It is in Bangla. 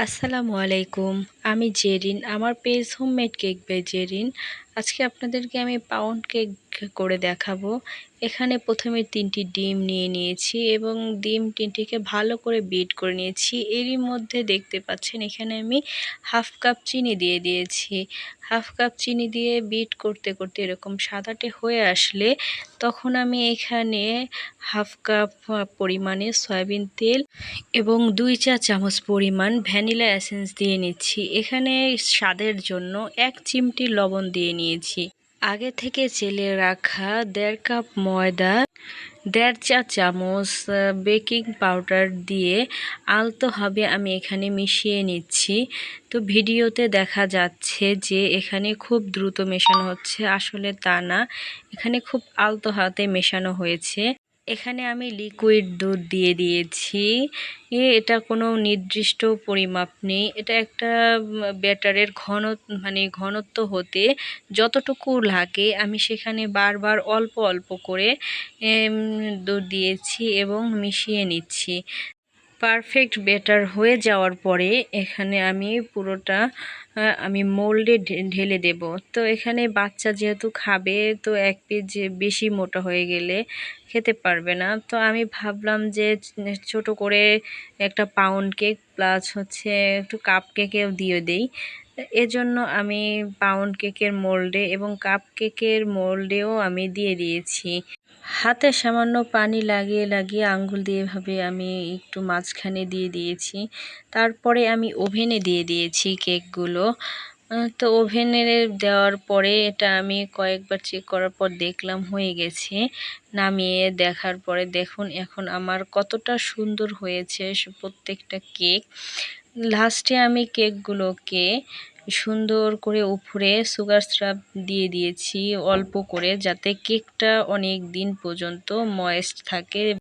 আসসালামু আলাইকুম। আমি জেরিন। আমার page homemade cake by Jerin. আজকে আপনাদেরকে আমি পাউন্ড কেক করে দেখাবো। এখানে প্রথমে 3টি ডিম নিয়ে নিয়েছি এবং ডিম 3টিকে ভালো করে বিট করে নিয়েছি। এরই মধ্যে দেখতে পাচ্ছেন এখানে আমি হাফ কাপ চিনি দিয়ে দিয়েছি। হাফ কাপ চিনি দিয়ে বিট করতে করতে এরকম সাদাটে হয়ে আসলে তখন আমি এখানে হাফ কাপ পরিমাণে সয়াবিন তেল এবং 2 চা চামচ পরিমাণ ভ্যানিলা এসেন্স দিয়ে নিচ্ছি। এখানে স্বাদের জন্য 1 চিমটি লবণ দিয়ে নিয়েছি। আগে থেকে চেলে রাখা 1.5 কাপ ময়দা, 1.5 চা চামচ বেকিং পাউডার দিয়ে আলতোভাবে আমি এখানে মিশিয়ে নিচ্ছি। তো ভিডিওতে দেখা যাচ্ছে যে এখানে খুব দ্রুত মেশানো হচ্ছে, আসলে তা না, এখানে খুব আলতো হাতে মেশানো হয়েছে। এখানে আমি লিকুইড দুধ দিয়ে দিয়েছি। এটা কোনো নির্দিষ্ট পরিমাপ নেই, এটা একটা ব্যাটারের ঘনত্ব হতে যতটুকু লাগে আমি সেখানে বারবার অল্প অল্প করে দুধ দিয়েছি এবং মিশিয়ে নিচ্ছি। পারফেক্ট ব্যাটার হয়ে যাওয়ার পরে এখানে আমি পুরোটা আমি মোল্ডে ঢেলে দেব। তো এখানে বাচ্চা যেহেতু খাবে, তো 1 পিস বেশি মোটা হয়ে গেলে খেতে পারবে না। তো আমি ভাবলাম যে ছোট করে একটা পাউন্ড কেক প্লাস হচ্ছে একটু কাপ কেকেও দিয়ে দেই। এজন্য আমি পাউন্ড কেকের মোল্ডে এবং কাপ কেকের মোল্ডেও আমি দিয়ে দিয়েছি। হাতে সামান্য পানি লাগিয়ে লাগিয়ে আঙ্গুল দিয়ে এভাবে আমি একটু মাঝখানে দিয়ে দিয়েছি। তারপরে আমি ওভেনে দিয়ে দিয়েছি কেকগুলো। তো ওভেনে দেওয়ার পরে এটা আমি কয়েকবার চেক করার পর দেখলাম হয়ে গেছে। নামিয়ে দেখার পরে দেখুন এখন আমার কতটা সুন্দর হয়েছে প্রত্যেকটা কেক। লাস্টে আমি কেকগুলোকে সুন্দর করে উপরে সুগার সিরাপ দিয়ে দিয়েছি অল্প করে, যাতে কেকটা অনেক দিন পর্যন্ত ময়েস্ট থাকে।